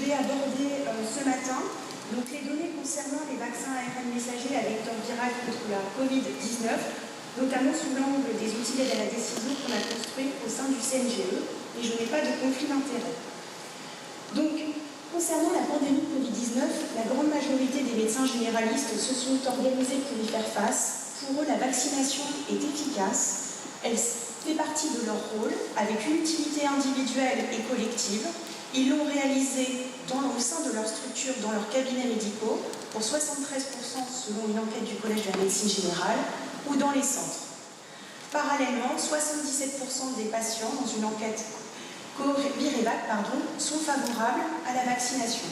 vais aborder ce matin donc, les données concernant les vaccins ARN messagers à vecteur viral contre la Covid-19, notamment sous l'angle des outils d'aide à la décision qu'on a construits au sein du CNGE, et je n'ai pas de conflit d'intérêt. Donc, concernant la pandémie de Covid-19, la grande majorité des médecins généralistes se sont organisés pour y faire face. Pour eux, la vaccination est efficace, elle fait partie de leur rôle, avec une utilité individuelle et collective. Ils l'ont réalisé au sein de leur structure, dans leurs cabinets médicaux, pour 73% selon une enquête du Collège de la médecine générale, ou dans les centres. Parallèlement, 77% des patients, dans une enquête Birevac, sont favorables à la vaccination.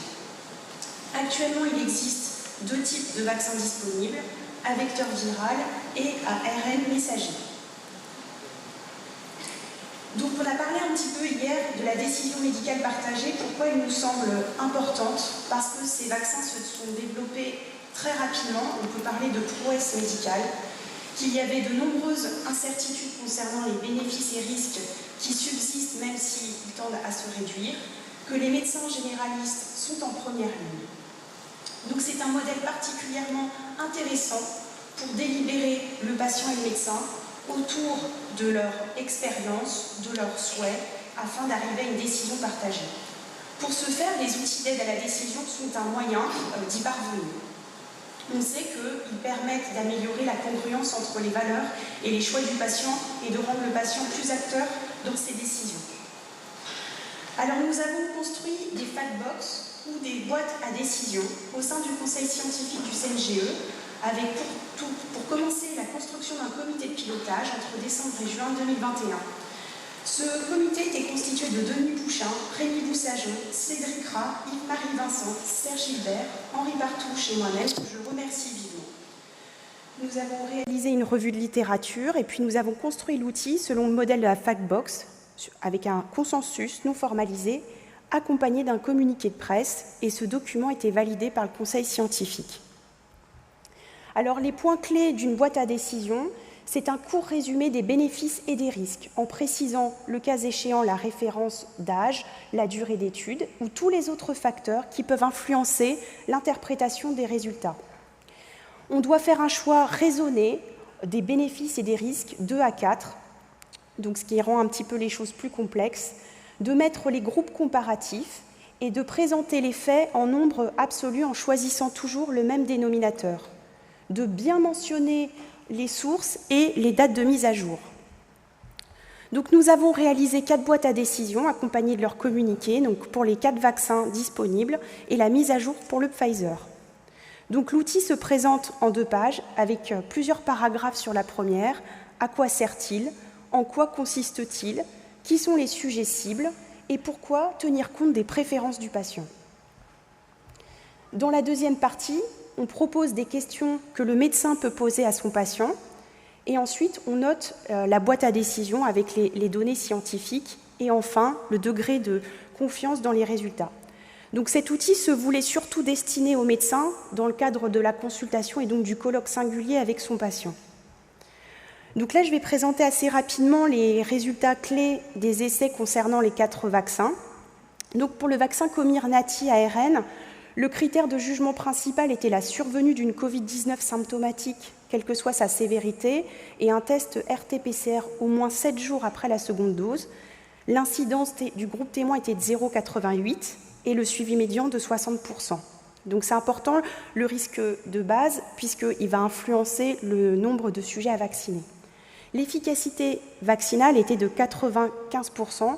Actuellement, il existe 2 types de vaccins disponibles, à vecteur viral et à ARN messager. Donc on a parlé un petit peu hier de la décision médicale partagée, pourquoi elle nous semble importante, parce que ces vaccins se sont développés très rapidement, on peut parler de prouesse médicale, qu'il y avait de nombreuses incertitudes concernant les bénéfices et risques qui subsistent même s'ils tendent à se réduire, que les médecins généralistes sont en première ligne. Donc c'est un modèle particulièrement intéressant pour délibérer le patient et le médecin autour de leur expérience, de leurs souhaits, afin d'arriver à une décision partagée. Pour ce faire, les outils d'aide à la décision sont un moyen d'y parvenir. On sait qu'ils permettent d'améliorer la congruence entre les valeurs et les choix du patient et de rendre le patient plus acteur dans ses décisions. Alors nous avons construit des fact-box ou des boîtes à décision au sein du conseil scientifique du CNGE avec pour commencer la construction d'un comité de pilotage entre décembre et juin 2021. Ce comité était constitué de Denis Pouchin, Rémi Boussageon, Cédric Rat, Yves-Marie Vincent, Serge Gilbert, Henri Partouche et moi-même, que je remercie vivement. Nous avons réalisé une revue de littérature et puis nous avons construit l'outil selon le modèle de la Factbox avec un consensus non formalisé accompagné d'un communiqué de presse et ce document était validé par le conseil scientifique. Alors les points clés d'une boîte à décision, c'est un court résumé des bénéfices et des risques, en précisant, le cas échéant, la référence d'âge, la durée d'étude ou tous les autres facteurs qui peuvent influencer l'interprétation des résultats. On doit faire un choix raisonné des bénéfices et des risques 2 à 4, donc ce qui rend un petit peu les choses plus complexes, de mettre les groupes comparatifs et de présenter les faits en nombre absolu en choisissant toujours le même dénominateur, de bien mentionner les sources et les dates de mise à jour. Donc nous avons réalisé 4 boîtes à décision accompagnées de leur communiqué donc pour les 4 vaccins disponibles et la mise à jour pour le Pfizer. Donc l'outil se présente en 2 pages avec plusieurs paragraphes sur la première. À quoi sert-il? En quoi consiste-t-il? Qui sont les sujets cibles? Et pourquoi tenir compte des préférences du patient? Dans la deuxième partie, on propose des questions que le médecin peut poser à son patient et ensuite on note la boîte à décision avec les données scientifiques et enfin le degré de confiance dans les résultats. Donc cet outil se voulait surtout destiné au médecin dans le cadre de la consultation et donc du colloque singulier avec son patient. Donc là, je vais présenter assez rapidement les résultats clés des essais concernant les 4 vaccins. Donc pour le vaccin Comirnaty ARN, le critère de jugement principal était la survenue d'une Covid-19 symptomatique, quelle que soit sa sévérité, et un test RT-PCR au moins 7 jours après la seconde dose. L'incidence du groupe témoin était de 0,88 et le suivi médian de 60%. Donc c'est important, le risque de base, puisqu'il va influencer le nombre de sujets à vacciner. L'efficacité vaccinale était de 95%,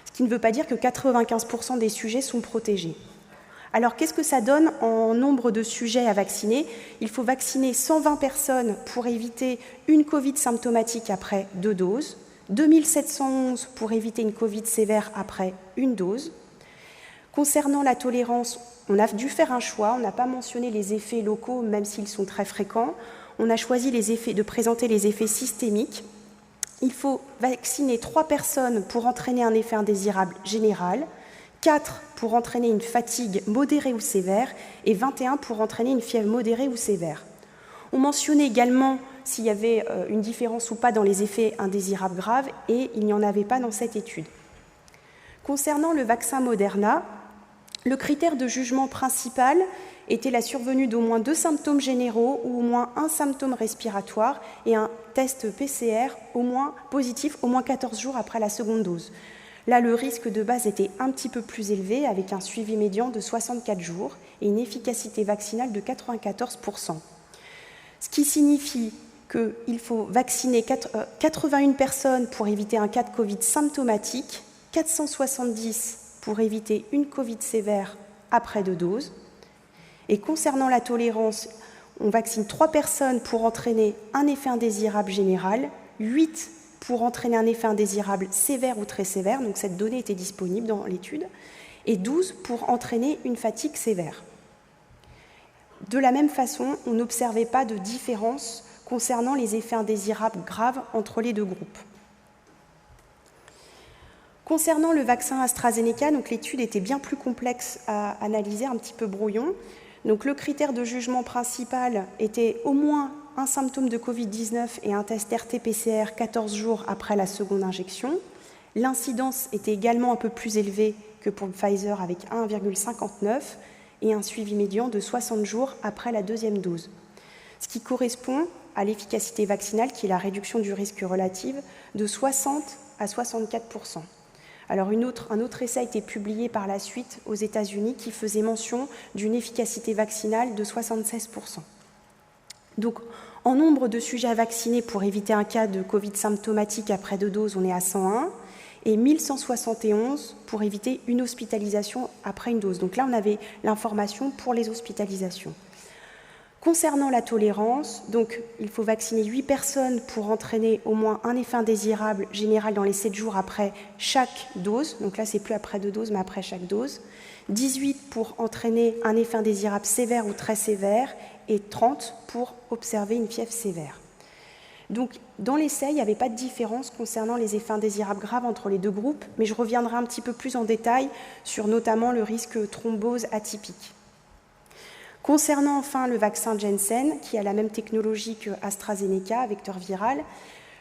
ce qui ne veut pas dire que 95% des sujets sont protégés. Alors, qu'est-ce que ça donne en nombre de sujets à vacciner? Il faut vacciner 120 personnes pour éviter une Covid symptomatique après 2 doses, 2711 pour éviter une Covid sévère après 1 dose. Concernant la tolérance, on a dû faire un choix, on n'a pas mentionné les effets locaux, même s'ils sont très fréquents. On a choisi de présenter les effets systémiques. Il faut vacciner 3 personnes pour entraîner un effet indésirable général, 4 pour entraîner une fatigue modérée ou sévère et 21 pour entraîner une fièvre modérée ou sévère. On mentionnait également s'il y avait une différence ou pas dans les effets indésirables graves et il n'y en avait pas dans cette étude. Concernant le vaccin Moderna, Le critère de jugement principal était la survenue d'au moins 2 symptômes généraux ou au moins un symptôme respiratoire et un test PCR au moins positif au moins 14 jours après la seconde dose. Là, le risque de base était un petit peu plus élevé avec un suivi médian de 64 jours et une efficacité vaccinale de 94%. Ce qui signifie qu'il faut vacciner 81 personnes pour éviter un cas de Covid symptomatique, 470 pour éviter une Covid sévère après 2 doses. Et concernant la tolérance, on vaccine 3 personnes pour entraîner un effet indésirable général, 8 pour entraîner un effet indésirable sévère ou très sévère, donc cette donnée était disponible dans l'étude, et 12 pour entraîner une fatigue sévère. De la même façon, on n'observait pas de différence concernant les effets indésirables graves entre les 2 groupes. Concernant le vaccin AstraZeneca, donc l'étude était bien plus complexe à analyser, un petit peu brouillon. Donc le critère de jugement principal était au moins un symptôme de Covid-19 et un test RT-PCR 14 jours après la seconde injection. L'incidence était également un peu plus élevée que pour le Pfizer avec 1,59 et un suivi médian de 60 jours après la deuxième dose. Ce qui correspond à l'efficacité vaccinale qui est la réduction du risque relative de 60 à 64%. Alors un autre essai a été publié par la suite aux États-Unis qui faisait mention d'une efficacité vaccinale de 76%. Donc, en nombre de sujets à vacciner pour éviter un cas de Covid symptomatique après 2 doses, on est à 101 et 1171 pour éviter une hospitalisation après une dose. Donc là, on avait l'information pour les hospitalisations. Concernant la tolérance, donc, il faut vacciner 8 personnes pour entraîner au moins un effet indésirable général dans les 7 jours après chaque dose. Donc là, c'est plus après 2 doses, mais après chaque dose. 18 pour entraîner un effet indésirable sévère ou très sévère et 30 pour observer une fièvre sévère. Donc, dans l'essai, il n'y avait pas de différence concernant les effets indésirables graves entre les 2 groupes, mais je reviendrai un petit peu plus en détail sur notamment le risque thrombose atypique. Concernant enfin le vaccin Janssen, qui a la même technologie que AstraZeneca, vecteur viral,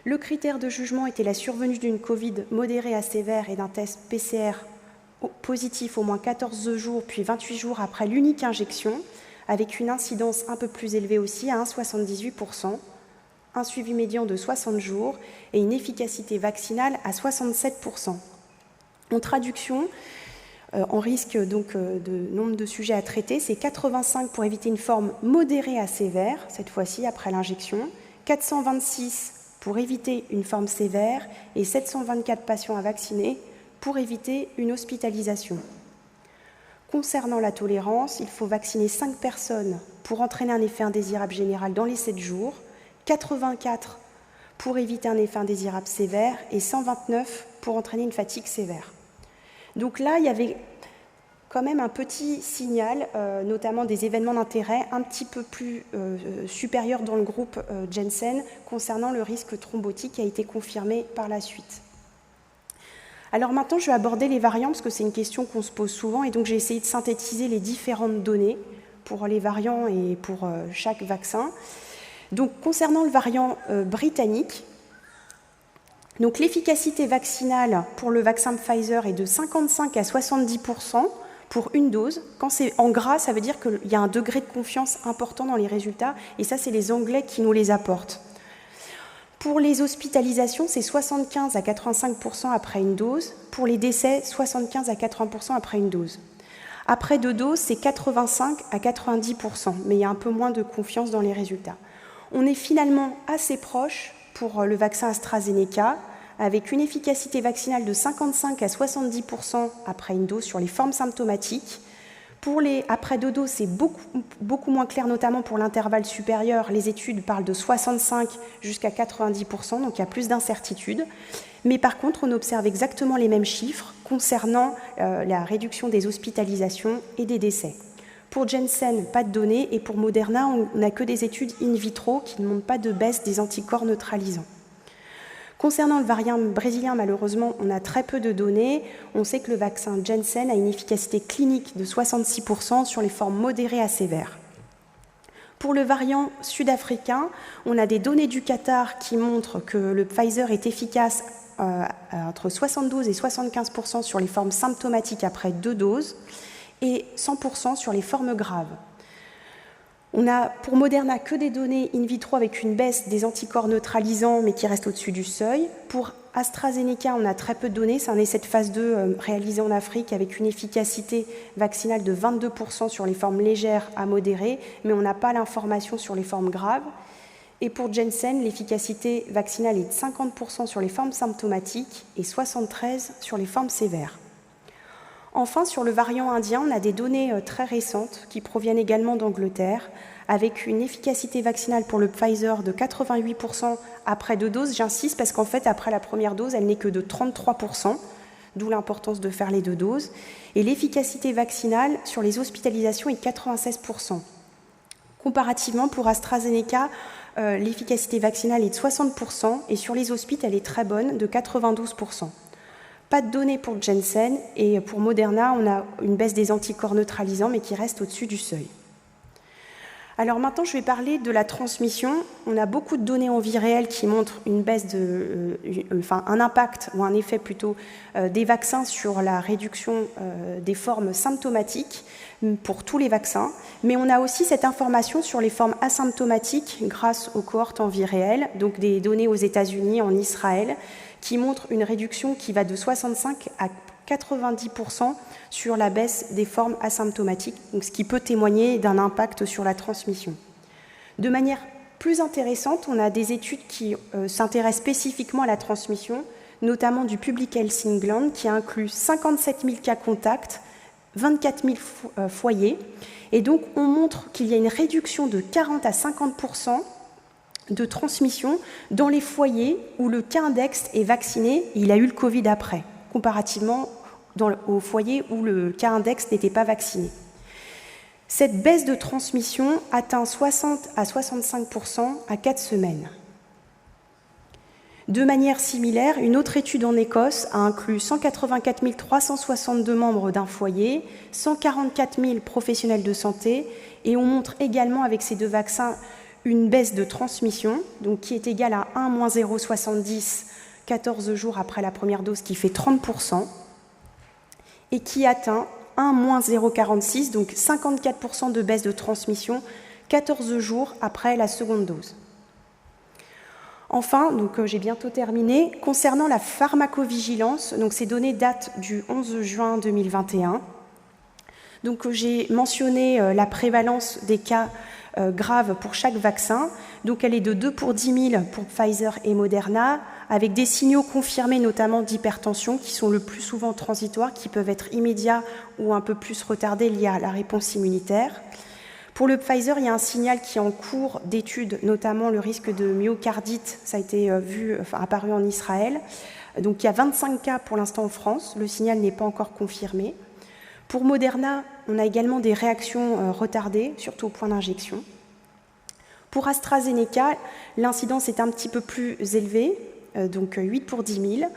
le critère de jugement était la survenue d'une Covid modérée à sévère et d'un test PCR positif au moins 14 jours puis 28 jours après l'unique injection, avec une incidence un peu plus élevée aussi à 1,78%, un suivi médian de 60 jours et une efficacité vaccinale à 67%. En traduction, en risque donc de nombre de sujets à traiter, c'est 85 pour éviter une forme modérée à sévère, cette fois-ci après l'injection, 426 pour éviter une forme sévère et 724 patients à vacciner pour éviter une hospitalisation. Concernant la tolérance, il faut vacciner 5 personnes pour entraîner un effet indésirable général dans les 7 jours, 84 pour éviter un effet indésirable sévère et 129 pour entraîner une fatigue sévère. Donc là, il y avait quand même un petit signal, notamment des événements d'intérêt un petit peu plus supérieurs dans le groupe Janssen concernant le risque thrombotique qui a été confirmé par la suite. Alors maintenant, je vais aborder les variants parce que c'est une question qu'on se pose souvent et donc j'ai essayé de synthétiser les différentes données pour les variants et pour chaque vaccin. Donc concernant le variant britannique, donc l'efficacité vaccinale pour le vaccin Pfizer est de 55 à 70% pour une dose. Quand c'est en gras, ça veut dire qu'il y a un degré de confiance important dans les résultats, et ça, c'est les Anglais qui nous les apportent. Pour les hospitalisations, c'est 75 à 85% après une dose. Pour les décès, 75 à 80% après une dose. Après 2 doses, c'est 85 à 90%, mais il y a un peu moins de confiance dans les résultats. On est finalement assez proche pour le vaccin AstraZeneca, avec une efficacité vaccinale de 55 à 70% après une dose sur les formes symptomatiques. Après 2 doses, c'est beaucoup moins clair, notamment pour l'intervalle supérieur. Les études parlent de 65 jusqu'à 90%, donc il y a plus d'incertitudes. Mais par contre, on observe exactement les mêmes chiffres concernant la réduction des hospitalisations et des décès. Pour Janssen, pas de données, et pour Moderna, on n'a que des études in vitro qui ne montrent pas de baisse des anticorps neutralisants. Concernant le variant brésilien, malheureusement, on a très peu de données. On sait que le vaccin Janssen a une efficacité clinique de 66% sur les formes modérées à sévères. Pour le variant sud-africain, on a des données du Qatar qui montrent que le Pfizer est efficace entre 72 et 75% sur les formes symptomatiques après 2 doses. et 100% sur les formes graves. On a pour Moderna que des données in vitro avec une baisse des anticorps neutralisants mais qui restent au-dessus du seuil. Pour AstraZeneca, on a très peu de données, c'est un essai de phase 2 réalisé en Afrique avec une efficacité vaccinale de 22% sur les formes légères à modérées, mais on n'a pas l'information sur les formes graves. Et pour Janssen, l'efficacité vaccinale est de 50% sur les formes symptomatiques et 73% sur les formes sévères. Enfin, sur le variant indien, on a des données très récentes qui proviennent également d'Angleterre, avec une efficacité vaccinale pour le Pfizer de 88% après 2 doses. J'insiste parce qu'en fait, après la première dose, elle n'est que de 33%, d'où l'importance de faire les 2 doses. Et l'efficacité vaccinale sur les hospitalisations est 96%. Comparativement, pour AstraZeneca, l'efficacité vaccinale est de 60% et sur les hospices, elle est très bonne, de 92%. Pas de données pour Janssen et pour Moderna, on a une baisse des anticorps neutralisants mais qui reste au-dessus du seuil. Alors maintenant, je vais parler de la transmission. On a beaucoup de données en vie réelle qui montrent une baisse un impact ou un effet plutôt des vaccins sur la réduction des formes symptomatiques pour tous les vaccins. Mais on a aussi cette information sur les formes asymptomatiques grâce aux cohortes en vie réelle, donc des données aux États-Unis, en Israël, qui montrent une réduction qui va de 65 à 90% sur la baisse des formes asymptomatiques, donc ce qui peut témoigner d'un impact sur la transmission. De manière plus intéressante, on a des études qui s'intéressent spécifiquement à la transmission, notamment du Public Health England, qui inclut 57 000 cas contacts, 24 000 foyers, et donc on montre qu'il y a une réduction de 40 à 50% de transmission dans les foyers où le cas index est vacciné et il a eu le Covid après, comparativement aux foyers où le cas index n'était pas vacciné. Cette baisse de transmission atteint 60 à 65% à 4 semaines. De manière similaire, une autre étude en Écosse a inclus 184 362 membres d'un foyer, 144 000 professionnels de santé, et on montre également avec ces 2 vaccins une baisse de transmission, donc qui est égale à 1-0,70, 14 jours après la première dose, qui fait 30%, et qui atteint 1-0,46, donc 54% de baisse de transmission, 14 jours après la seconde dose. Enfin, donc j'ai bientôt terminé, concernant la pharmacovigilance, donc ces données datent du 11 juin 2021. Donc j'ai mentionné la prévalence des cas graves pour chaque vaccin. Donc elle est de 2 pour 10 000 pour Pfizer et Moderna, avec des signaux confirmés notamment d'hypertension qui sont le plus souvent transitoires, qui peuvent être immédiats ou un peu plus retardés liés à la réponse immunitaire. Pour le Pfizer, il y a un signal qui est en cours d'étude, notamment le risque de myocardite, ça a été apparu en Israël. Donc il y a 25 cas pour l'instant en France, le signal n'est pas encore confirmé. Pour Moderna, on a également des réactions retardées, surtout au point d'injection. Pour AstraZeneca, l'incidence est un petit peu plus élevée, donc 8 pour 10 000,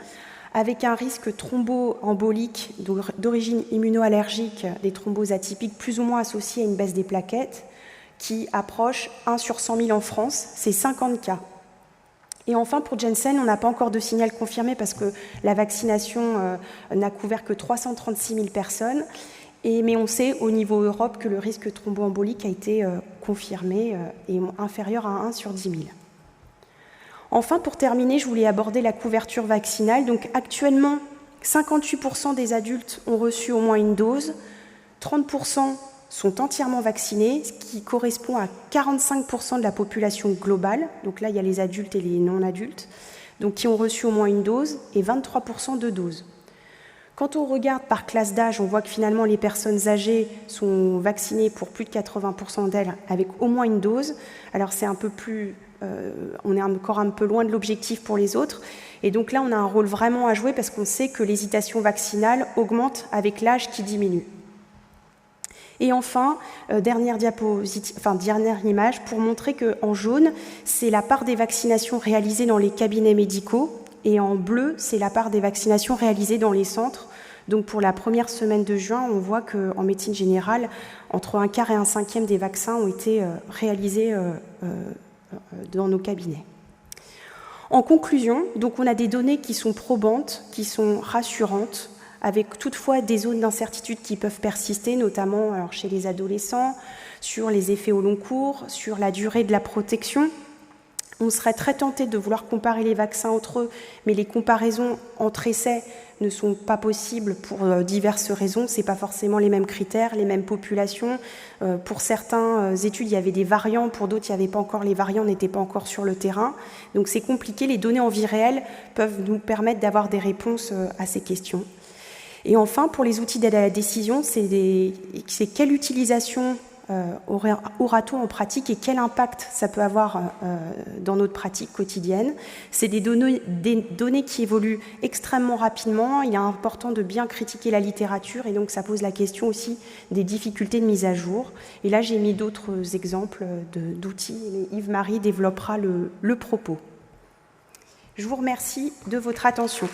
avec un risque thromboembolique d'origine immunoallergique, des thromboses atypiques plus ou moins associées à une baisse des plaquettes, qui approche 1 sur 100 000 en France, c'est 50 cas. Et enfin, pour Janssen, on n'a pas encore de signal confirmé parce que la vaccination n'a couvert que 336 000 personnes, mais on sait au niveau Europe que le risque thromboembolique a été confirmé et inférieur à 1 sur 10 000. Enfin, pour terminer, je voulais aborder la couverture vaccinale. Donc actuellement, 58% des adultes ont reçu au moins une dose, 30% sont entièrement vaccinés, ce qui correspond à 45% de la population globale. Donc là, il y a les adultes et les non-adultes, donc qui ont reçu au moins une dose, et 23% de doses. Quand on regarde par classe d'âge, on voit que finalement les personnes âgées sont vaccinées pour plus de 80% d'elles avec au moins une dose. Alors c'est un peu plus... on est encore un peu loin de l'objectif pour les autres. Et donc là, on a un rôle vraiment à jouer parce qu'on sait que l'hésitation vaccinale augmente avec l'âge qui diminue. Et enfin, dernière image pour montrer qu'en jaune, c'est la part des vaccinations réalisées dans les cabinets médicaux et en bleu, c'est la part des vaccinations réalisées dans les centres. Donc pour la première semaine de juin, on voit qu'en médecine générale, entre 1/4 et 1/5 des vaccins ont été réalisés dans nos cabinets. En conclusion, donc on a des données qui sont probantes, qui sont rassurantes, avec toutefois des zones d'incertitude qui peuvent persister, notamment alors, chez les adolescents, sur les effets au long cours, sur la durée de la protection. On serait très tenté de vouloir comparer les vaccins entre eux, mais les comparaisons entre essais ne sont pas possibles pour diverses raisons. Ce n'est pas forcément les mêmes critères, les mêmes populations. Pour certaines études, il y avait des variants, pour d'autres, il n'y avait pas encore, les variants n'étaient pas encore sur le terrain. Donc c'est compliqué. Les données en vie réelle peuvent nous permettre d'avoir des réponses à ces questions. Et enfin, pour les outils d'aide à la décision, c'est quelle utilisation aura-t-on en pratique et quel impact ça peut avoir dans notre pratique quotidienne. C'est des données qui évoluent extrêmement rapidement. Il est important de bien critiquer la littérature et donc ça pose la question aussi des difficultés de mise à jour. Et là, j'ai mis d'autres exemples d'outils et Yves-Marie développera le propos. Je vous remercie de votre attention.